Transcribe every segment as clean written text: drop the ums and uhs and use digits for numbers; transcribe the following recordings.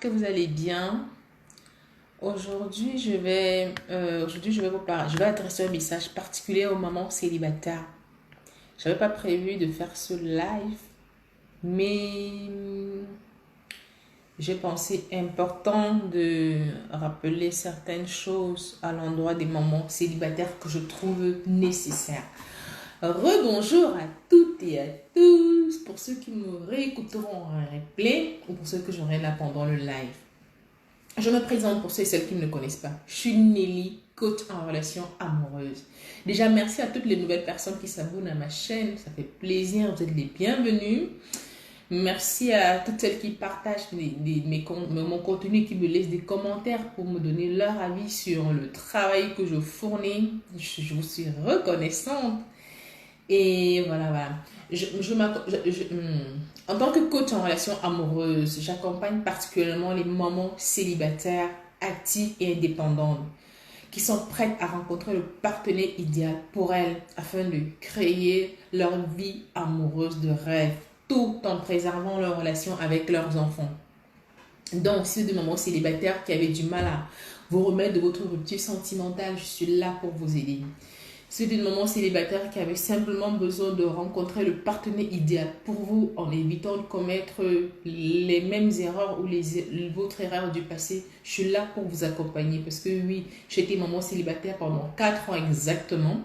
que vous allez bien. Je vais adresser un message particulier aux mamans célibataires. Je n'avais pas prévu de faire ce live, mais j'ai pensé important de rappeler certaines choses à l'endroit des mamans célibataires que je trouve nécessaires. Rebonjour à toutes et à tous, pour ceux qui me réécouteront en replay ou pour ceux que j'aurai là pendant le live. Je me présente pour ceux et celles qui ne me connaissent pas. Je suis Nelly, coach en relation amoureuse. Déjà, merci à toutes les nouvelles personnes qui s'abonnent à ma chaîne. Ça fait plaisir, vous êtes les bienvenus. Merci à toutes celles qui partagent mon contenu, qui me laissent des commentaires pour me donner leur avis sur le travail que je fournis. Je vous suis reconnaissante. Et voilà. En tant que coach en relation amoureuse, j'accompagne particulièrement les mamans célibataires, actives et indépendantes qui sont prêtes à rencontrer le partenaire idéal pour elles afin de créer leur vie amoureuse de rêve tout en préservant leur relation avec leurs enfants. Donc, si vous êtes des mamans célibataires qui avaient du mal à vous remettre de votre rupture sentimentale, je suis là pour vous aider. C'est une maman célibataire qui avait simplement besoin de rencontrer le partenaire idéal pour vous en évitant de commettre les mêmes erreurs ou votre erreur du passé. Je suis là pour vous accompagner parce que oui, j'étais maman célibataire pendant 4 ans exactement.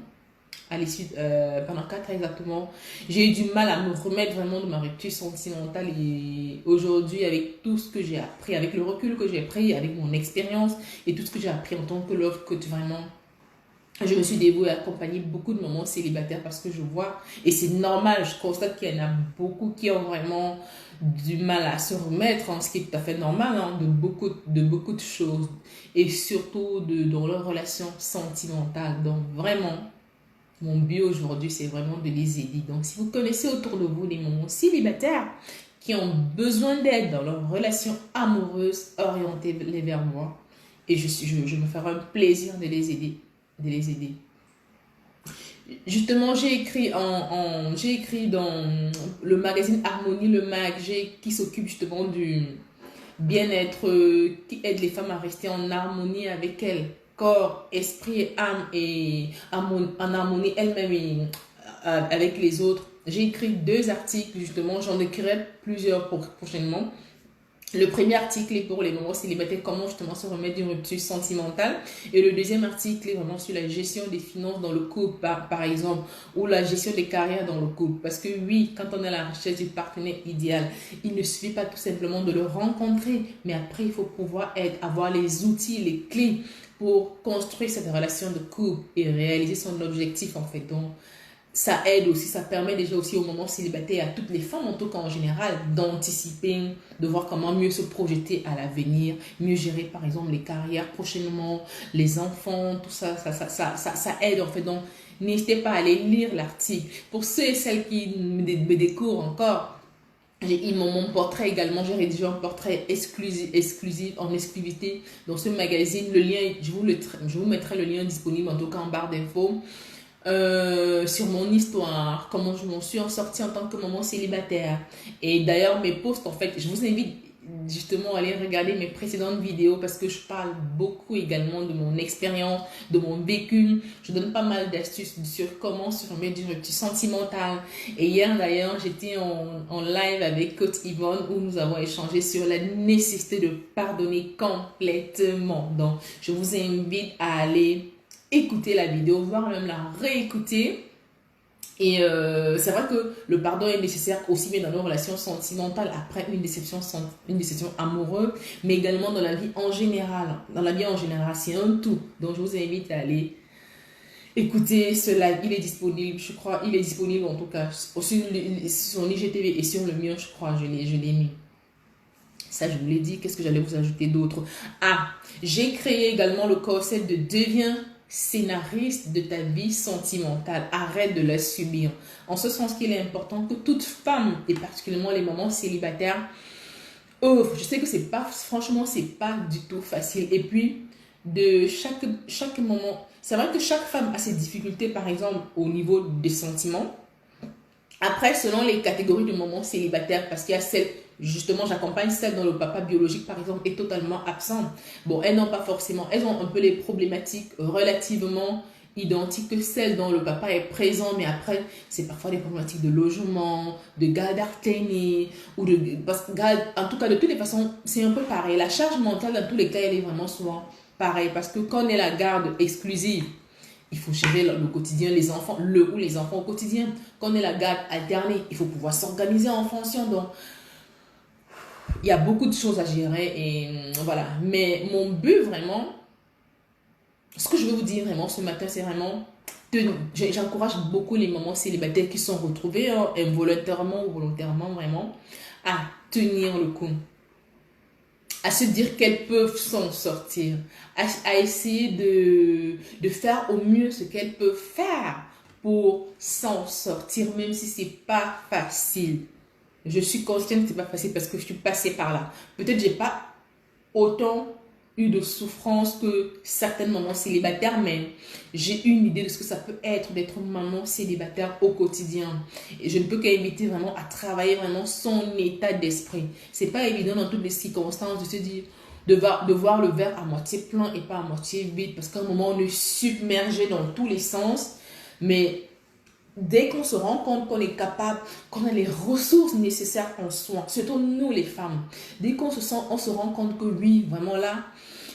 Pendant 4 ans exactement, j'ai eu du mal à me remettre vraiment de ma rupture sentimentale et aujourd'hui, avec tout ce que j'ai appris, avec le recul que j'ai pris, avec mon expérience et tout ce que j'ai appris en tant que love coach, vraiment, je me suis dévouée à accompagner beaucoup de mamans célibataires parce que je vois, et c'est normal, je constate qu'il y en a beaucoup qui ont vraiment du mal à se remettre, ce qui est tout à fait normal, de beaucoup de choses, et surtout dans leur relation sentimentale. Donc vraiment, mon but aujourd'hui, c'est vraiment de les aider. Donc si vous connaissez autour de vous des mamans célibataires qui ont besoin d'aide dans leur relation amoureuse, orientez-les vers moi. Et je me ferai un plaisir de les aider. Justement, j'ai écrit dans le magazine Harmonie, le mag, qui s'occupe justement du bien-être, qui aide les femmes à rester en harmonie avec elles, corps, esprit et âme, et en harmonie elles-mêmes et avec les autres. J'ai écrit 2 articles, justement, j'en écrirai plusieurs prochainement. Le premier article est pour les mamans célibataires, comment justement se remettre d'une rupture sentimentale. Et le deuxième article est vraiment sur la gestion des finances dans le couple, par exemple, ou la gestion des carrières dans le couple. Parce que oui, quand on est à la recherche du partenaire idéal, il ne suffit pas tout simplement de le rencontrer, mais après, il faut pouvoir avoir les outils, les clés pour construire cette relation de couple et réaliser son objectif, en fait. Donc, ça aide aussi, ça permet déjà aussi aux mamans célibataires, à toutes les femmes en tout cas en général, d'anticiper, de voir comment mieux se projeter à l'avenir, mieux gérer par exemple les carrières prochainement, les enfants, tout ça, ça aide en fait. Donc, n'hésitez pas à aller lire l'article. Pour ceux et celles qui me découvrent encore, mon portrait également, j'ai rédigé un portrait exclusif en exclusivité dans ce magazine. Le lien, je vous mettrai le lien disponible en tout cas en barre d'infos. Sur mon histoire, comment je m'en suis sortie en tant que maman célibataire. Et d'ailleurs, mes posts, en fait, je vous invite justement à aller regarder mes précédentes vidéos parce que je parle beaucoup également de mon expérience, de mon vécu. Je donne pas mal d'astuces sur comment se remettre d'une rupture sentimentale. Et hier, d'ailleurs, j'étais en live avec Coach Yvonne où nous avons échangé sur la nécessité de pardonner complètement. Donc, je vous invite à aller écouter la vidéo, voire même la réécouter. Et c'est vrai que le pardon est nécessaire aussi bien dans nos relations sentimentales après une déception amoureuse, mais également dans la vie en général. Dans la vie en général, c'est un tout. Donc je vous invite à aller écouter ce live. Il est disponible, je crois, il est disponible en tout cas sur son IGTV et sur le mien, je crois, je l'ai mis. Ça, je vous l'ai dit. Qu'est-ce que j'allais vous ajouter d'autre? J'ai créé également le corset de Deviens scénariste de ta vie sentimentale. Arrête de la subir. En ce sens qu'il est important que toute femme, et particulièrement les mamans célibataires, je sais que c'est pas du tout facile. Et puis, de chaque moment, c'est vrai que chaque femme a ses difficultés, par exemple, au niveau des sentiments. Après, selon les catégories de mamans célibataires, parce qu'il y a celles Justement, j'accompagne celles dont le papa biologique, par exemple, est totalement absent. Bon, elles n'ont pas forcément, elles ont un peu les problématiques relativement identiques que celles dont le papa est présent, mais après, c'est parfois des problématiques de logement, de garde alternée, ou de, parce que, en tout cas, de toutes les façons, c'est un peu pareil. La charge mentale, dans tous les cas, elle est vraiment souvent pareille, parce que quand on est la garde exclusive, il faut gérer le quotidien, les enfants, le ou les enfants au quotidien. Quand on est la garde alternée, il faut pouvoir s'organiser en fonction. Donc, il y a beaucoup de choses à gérer et voilà. Mais mon but vraiment, ce que je veux vous dire vraiment ce matin, c'est vraiment, j'encourage beaucoup les mamans célibataires qui sont retrouvées involontairement ou volontairement vraiment à tenir le coup, à se dire qu'elles peuvent s'en sortir, à essayer de faire au mieux ce qu'elles peuvent faire pour s'en sortir, même si c'est pas facile. Je suis consciente que c'est pas facile parce que je suis passée par là. Peut-être j'ai pas autant eu de souffrance que certaines mamans célibataires, mais j'ai une idée de ce que ça peut être d'être maman célibataire au quotidien. Et je ne peux qu'inviter vraiment à travailler vraiment son état d'esprit. C'est pas évident dans toutes les circonstances de se dire, de voir le verre à moitié plein et pas à moitié vide, parce qu'à un moment on est submergé dans tous les sens, mais dès qu'on se rend compte qu'on est capable, qu'on a les ressources nécessaires en soi, surtout nous les femmes, dès qu'on se sent, on se rend compte que oui, vraiment là,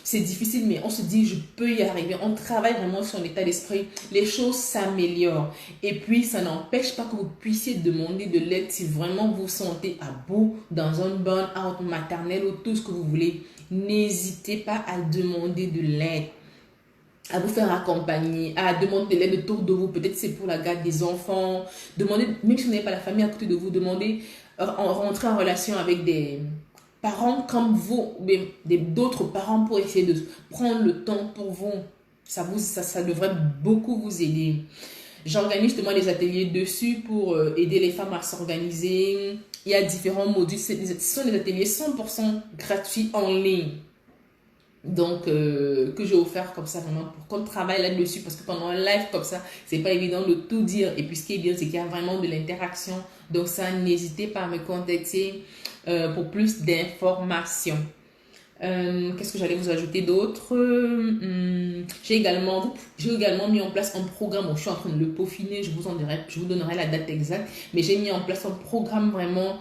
c'est difficile, mais on se dit, je peux y arriver. On travaille vraiment sur l'état d'esprit. Les choses s'améliorent. Et puis, ça n'empêche pas que vous puissiez demander de l'aide si vraiment vous vous sentez à bout dans un burn-out maternel ou tout ce que vous voulez. N'hésitez pas à demander de l'aide, à vous faire accompagner, à demander de l'aide autour de vous. Peut-être c'est pour la garde des enfants. Demandez, même si vous n'avez pas la famille à côté de vous, demandez, rentrer en relation avec des parents comme vous, ou d'autres parents pour essayer de prendre le temps pour vous. Ça devrait beaucoup vous aider. J'organise justement des ateliers dessus pour aider les femmes à s'organiser. Il y a différents modules. Ce sont des ateliers 100% gratuits en ligne. Donc, que j'ai offert comme ça vraiment pour qu'on travaille là-dessus, parce que pendant un live comme ça, c'est pas évident de tout dire. Et puis, ce qui est bien, c'est qu'il y a vraiment de l'interaction. Donc, ça, n'hésitez pas à me contacter pour plus d'informations. Qu'est-ce que j'allais vous ajouter d'autre? J'ai également mis en place un programme. Bon, je suis en train de le peaufiner. Je vous donnerai la date exacte. Mais j'ai mis en place un programme vraiment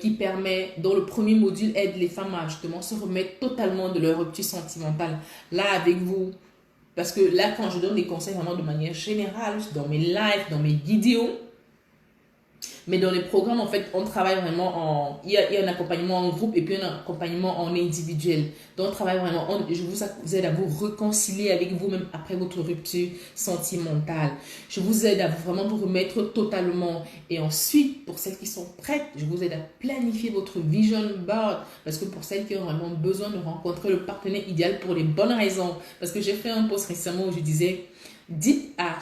qui permet, dont le premier module aide les femmes à justement se remettre totalement de leur rupture sentimentale. Là, avec vous. Parce que là, quand je donne des conseils vraiment de manière générale, dans mes lives, dans mes vidéos, mais dans les programmes, en fait, on travaille vraiment il y a un accompagnement en groupe et puis un accompagnement en individuel. Donc, on travaille vraiment, je vous aide à vous réconcilier avec vous-même après votre rupture sentimentale. Je vous aide à vraiment vous remettre totalement. Et ensuite, pour celles qui sont prêtes, je vous aide à planifier votre vision board. Parce que pour celles qui ont vraiment besoin de rencontrer le partenaire idéal pour les bonnes raisons. Parce que j'ai fait un post récemment où je disais, dites à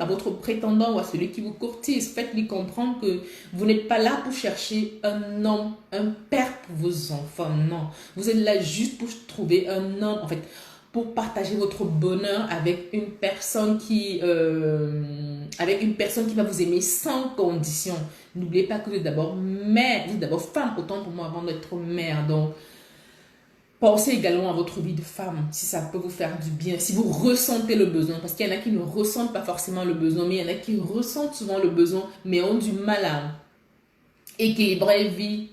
votre prétendant ou à celui qui vous courtise, faites-lui comprendre que vous n'êtes pas là pour chercher un homme, un père pour vos enfants, non. Vous êtes là juste pour trouver un homme, en fait, pour partager votre bonheur avec une personne qui va vous aimer sans condition. N'oubliez pas que vous êtes d'abord mère, vous êtes d'abord femme, autant pour moi avant d'être mère, donc pensez également à votre vie de femme, si ça peut vous faire du bien, si vous ressentez le besoin, parce qu'il y en a qui ne ressentent pas forcément le besoin, mais il y en a qui ressentent souvent le besoin, mais ont du mal à équilibrer vie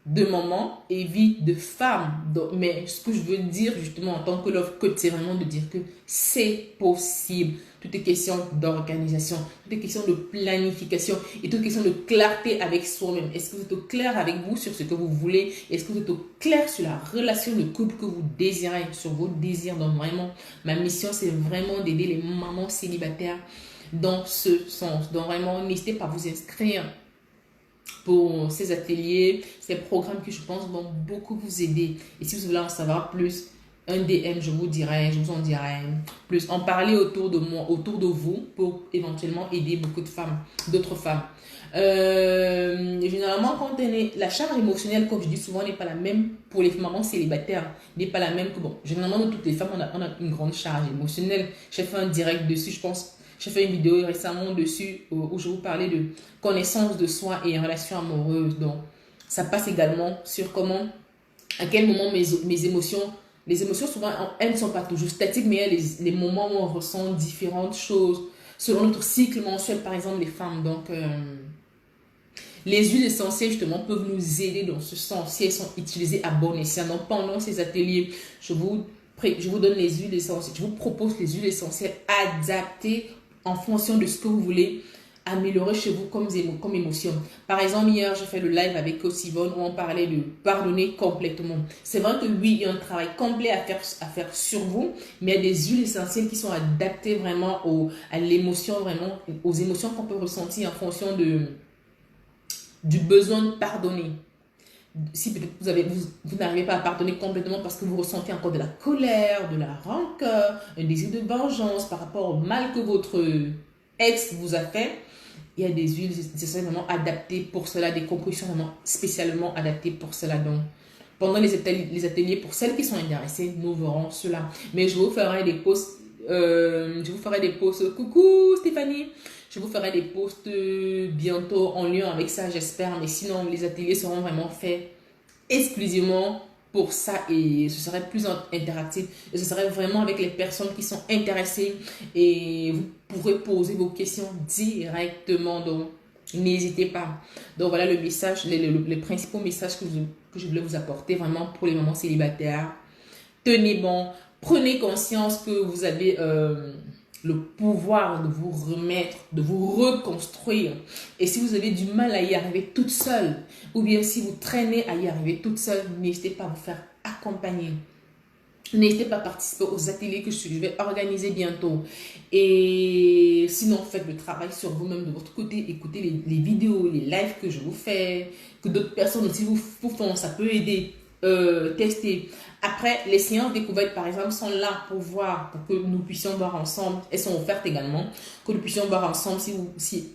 de maman et vie de femme. Donc, mais ce que je veux dire justement en tant que love coach, c'est vraiment de dire que c'est possible. Tout est question d'organisation, tout est question de planification et tout est question de clarté avec soi-même. Est-ce que vous êtes au clair avec vous sur ce que vous voulez? Est-ce que vous êtes au clair sur la relation de couple que vous désirez, sur vos désirs? Donc vraiment, ma mission, c'est vraiment d'aider les mamans célibataires dans ce sens. Donc vraiment, n'hésitez pas à vous inscrire pour ces ateliers, ces programmes qui, je pense, vont beaucoup vous aider. Et si vous voulez en savoir plus, un DM, je vous en dirai plus. En parler autour de moi, autour de vous, pour éventuellement aider beaucoup de femmes, d'autres femmes. Généralement, quand la charge émotionnelle, comme je dis souvent, n'est pas la même pour les mamans célibataires, n'est pas la même que, bon, généralement, nous, toutes les femmes, on a une grande charge émotionnelle. J'ai fait un direct dessus, je pense. J'ai fait une vidéo récemment dessus où je vous parlais de connaissance de soi et relation amoureuse. Donc, Ça passe également sur comment, à quel moment mes émotions, les émotions souvent, elles ne sont pas toujours statiques, mais il y a les moments où on ressent différentes choses selon notre cycle mensuel, par exemple les femmes. Donc, les huiles essentielles, justement, peuvent nous aider dans ce sens si elles sont utilisées à bon escient. Donc, pendant ces ateliers, je vous donne les huiles essentielles. Je vous propose les huiles essentielles adaptées en fonction de ce que vous voulez améliorer chez vous comme émotion. Par exemple, hier, j'ai fait le live avec Osivon où on parlait de pardonner complètement. C'est vrai que oui, il y a un travail complet à faire sur vous, mais il y a des huiles essentielles qui sont adaptées vraiment à l'émotion, vraiment aux émotions qu'on peut ressentir en fonction du besoin de pardonner. Si peut-être vous n'arrivez pas à pardonner complètement parce que vous ressentez encore de la colère, de la rancœur, un désir de vengeance par rapport au mal que votre ex vous a fait, il y a des huiles vraiment adaptées pour cela, des compressions vraiment spécialement adaptées pour cela. Donc, pendant les ateliers, pour celles qui sont intéressées, nous verrons cela. Mais je vous ferai des posts. Coucou Stéphanie. Je vous ferai des posts bientôt en lien avec ça, j'espère. Mais sinon, les ateliers seront vraiment faits exclusivement pour ça et ce serait plus interactif. Et ce serait vraiment avec les personnes qui sont intéressées et vous pourrez poser vos questions directement. Donc, n'hésitez pas. Donc, voilà le message, les principaux messages que je voulais vous apporter vraiment pour les mamans célibataires. Tenez bon, prenez conscience que vous avez le pouvoir de vous remettre, de vous reconstruire. Et si vous avez du mal à y arriver toute seule, ou bien si vous traînez à y arriver toute seule, n'hésitez pas à vous faire accompagner. N'hésitez pas à participer aux ateliers que je vais organiser bientôt. Et sinon, faites le travail sur vous-même de votre côté. Écoutez les vidéos, les lives que je vous fais, que d'autres personnes aussi vous font. Ça peut aider. Tester. Après, les séances découvertes, par exemple, sont là pour voir, pour que nous puissions voir ensemble. Elles sont offertes également, que nous puissions voir ensemble si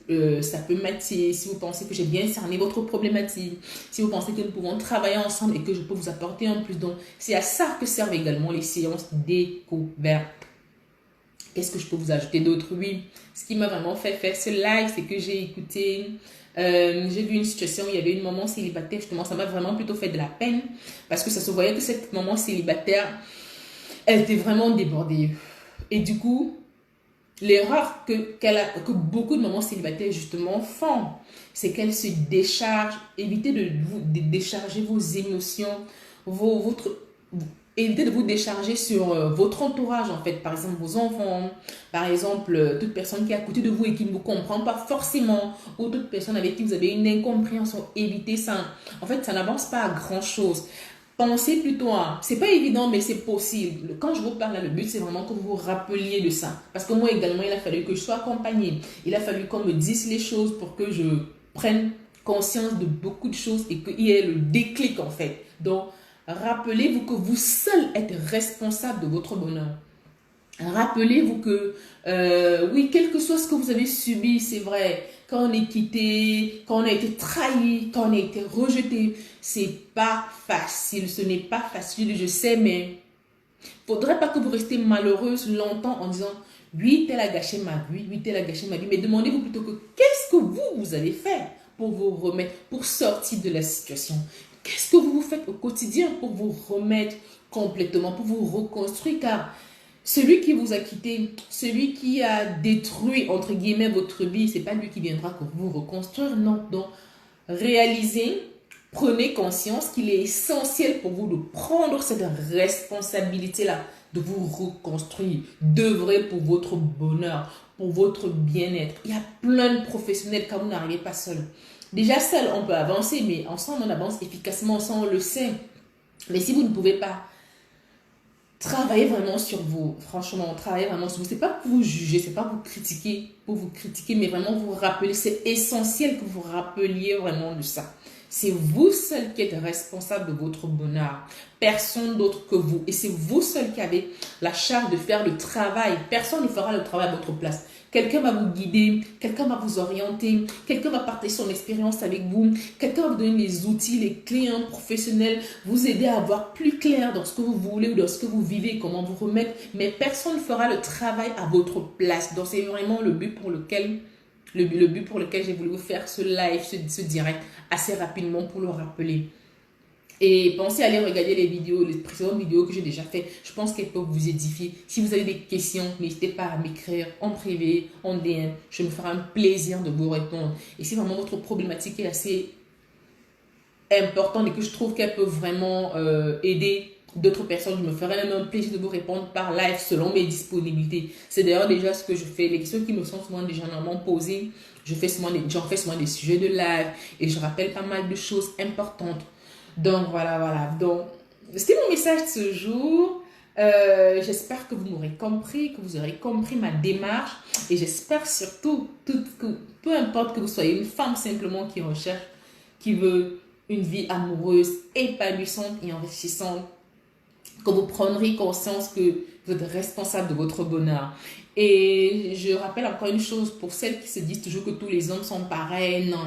ça peut matcher, si vous pensez que j'ai bien cerné votre problématique, si vous pensez que nous pouvons travailler ensemble et que je peux vous apporter un plus. Donc, c'est à ça que servent également les séances découvertes. Qu'est-ce que je peux vous ajouter d'autre? Oui, ce qui m'a vraiment fait faire ce live, c'est que j'ai écouté... j'ai vu une situation où il y avait une maman célibataire, justement, ça m'a vraiment plutôt fait de la peine parce que ça se voyait que cette maman célibataire, elle était vraiment débordée. Et du coup, l'erreur que beaucoup de mamans célibataires, justement, font, c'est qu'elles se déchargent. Évitez de décharger vos émotions, évitez de vous décharger sur votre entourage, en fait. Par exemple, vos enfants, par exemple, toute personne qui est à côté de vous et qui ne vous comprend pas forcément, ou toute personne avec qui vous avez une incompréhension. Évitez ça. En fait, ça n'avance pas à grand-chose. Pensez plutôt à... C'est pas évident, mais c'est possible. Quand je vous parle là, le but, c'est vraiment que vous vous rappeliez de ça. Parce que moi également, il a fallu que je sois accompagnée. Il a fallu qu'on me dise les choses pour que je prenne conscience de beaucoup de choses et qu'il y ait le déclic, en fait. Donc, rappelez-vous que vous seul êtes responsable de votre bonheur. Rappelez-vous que, oui, quel que soit ce que vous avez subi, c'est vrai, quand on est quitté, quand on a été trahi, quand on a été rejeté, c'est pas facile, ce n'est pas facile, je sais, mais faudrait pas que vous restiez malheureuse longtemps en disant, oui, tel a gâché ma vie, oui, tel a gâché ma vie, mais demandez-vous plutôt que, qu'est-ce que vous avez fait pour vous remettre, pour sortir de la situation? Qu'est-ce que vous faites au quotidien pour vous remettre complètement, pour vous reconstruire? Car celui qui vous a quitté, celui qui a détruit, entre guillemets, votre vie, c'est pas lui qui viendra vous reconstruire, non. Donc, réalisez, prenez conscience qu'il est essentiel pour vous de prendre cette responsabilité-là, de vous reconstruire, d'œuvrer pour votre bonheur, pour votre bien-être. Il y a plein de professionnels quand vous n'arrivez pas seul. Déjà seul, on peut avancer, mais ensemble, on avance efficacement, ensemble, on le sait. Mais si vous ne pouvez pas, travaillez vraiment sur vous. Franchement, travaillez vraiment sur vous. C'est pas pour vous juger, c'est pas pour vous critiquer, mais vraiment vous rappeler. C'est essentiel que vous rappeliez vraiment de ça. C'est vous seul qui êtes responsable de votre bonheur. Personne d'autre que vous. Et c'est vous seul qui avez la charge de faire le travail. Personne ne fera le travail à votre place. Quelqu'un va vous guider, quelqu'un va vous orienter, quelqu'un va partager son expérience avec vous, quelqu'un va vous donner les outils, les clés professionnels, vous aider à voir plus clair dans ce que vous voulez ou dans ce que vous vivez, comment vous remettre. Mais personne ne fera le travail à votre place. Donc c'est vraiment le but pour lequel le but pour lequel j'ai voulu vous faire ce live, ce direct assez rapidement pour le rappeler. Et pensez à aller regarder les vidéos, les précédentes vidéos que j'ai déjà faites. Je pense qu'elles peuvent vous édifier. Si vous avez des questions, n'hésitez pas à m'écrire en privé, en DM. Je me ferai un plaisir de vous répondre. Et si vraiment votre problématique est assez importante et que je trouve qu'elle peut vraiment aider d'autres personnes, je me ferai même un plaisir de vous répondre par live selon mes disponibilités. C'est d'ailleurs déjà ce que je fais. Les questions qui me sont souvent déjà normalement posées, j'en fais souvent des sujets de live et je rappelle pas mal de choses importantes. Donc voilà. Donc, c'était mon message de ce jour. J'espère que vous m'aurez compris, que vous aurez compris ma démarche. Et j'espère surtout que peu importe que vous soyez une femme simplement qui recherche, qui veut une vie amoureuse, épanouissante et enrichissante, que vous prendrez conscience que vous êtes responsable de votre bonheur. Et je rappelle encore une chose pour celles qui se disent toujours que tous les hommes sont pareils. Non.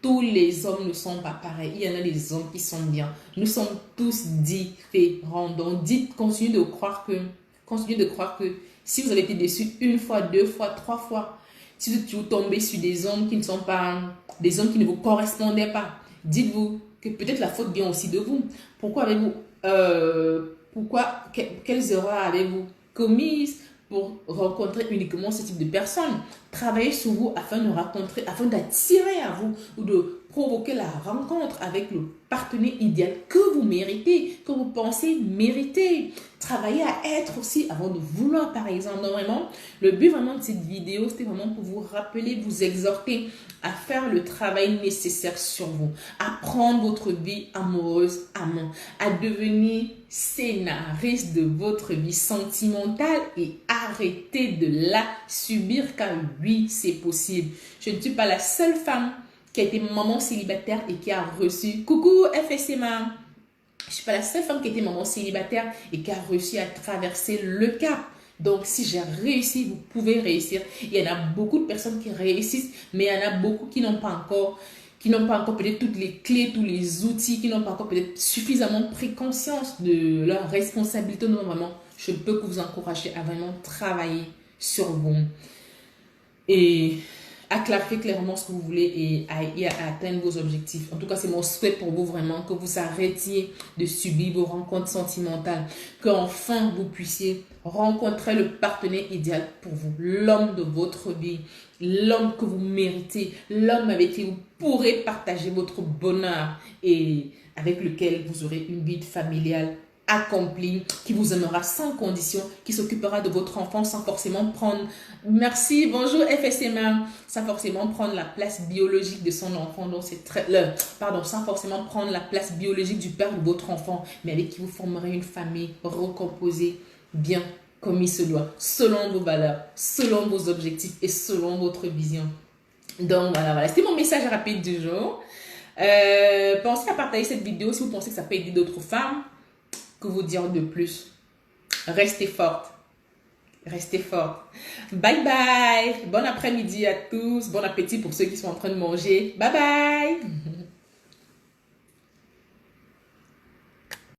Tous les hommes ne sont pas pareils. Il y en a des hommes qui sont bien. Nous sommes tous différents. Donc, continuez de croire que si vous avez été déçu une fois, deux fois, trois fois, si vous êtes toujours tombé sur des hommes qui ne sont pas, des hommes qui ne vous correspondaient pas, dites-vous que peut-être la faute vient aussi de vous. Pourquoi avez-vous, quelles erreurs avez-vous commises pour rencontrer uniquement ce type de personnes? Travaillez sur vous afin d'attirer à vous ou de provoquer la rencontre avec le partenaire idéal que vous méritez, que vous pensez mériter. Travaillez à être aussi avant de vouloir, par exemple. Donc vraiment, le but vraiment de cette vidéo, c'était vraiment pour vous rappeler, vous exhorter à faire le travail nécessaire sur vous, à prendre votre vie amoureuse à main, à devenir scénariste de votre vie sentimentale et arrêter de la subir, car oui, c'est possible. Je ne suis pas la seule femme qui a été maman célibataire et qui a reçu... Coucou FSMA! Je ne suis pas la seule femme qui a été maman célibataire et qui a réussi à traverser le cap. Donc, si j'ai réussi, vous pouvez réussir. Il y en a beaucoup de personnes qui réussissent, mais il y en a beaucoup qui n'ont pas encore peut-être toutes les clés, tous les outils, qui n'ont pas encore peut-être suffisamment pris conscience de leur responsabilité. Non, vraiment, je ne peux que vous encourager à vraiment travailler sur vous et à clarifier clairement ce que vous voulez et à atteindre vos objectifs. En tout cas, c'est mon souhait pour vous vraiment, que vous arrêtiez de subir vos rencontres sentimentales, qu'enfin vous puissiez rencontrer le partenaire idéal pour vous, l'homme de votre vie, l'homme que vous méritez, l'homme avec qui vous pourrez partager votre bonheur et avec lequel vous aurez une vie familiale accompli, qui vous aimera sans condition, qui s'occupera de votre enfant sans forcément prendre, merci, bonjour FSMA, sans forcément prendre la place biologique de son enfant, donc c'est sans forcément prendre la place biologique du père de votre enfant, mais avec qui vous formerez une famille recomposée, bien comme il se doit, selon vos valeurs, selon vos objectifs et selon votre vision. Donc voilà, c'était mon message rapide du jour. Pensez à partager cette vidéo si vous pensez que ça peut aider d'autres femmes. Que vous dire de plus? Restez forte. Restez forte. Bye bye. Bon après-midi à tous. Bon appétit pour ceux qui sont en train de manger. Bye bye.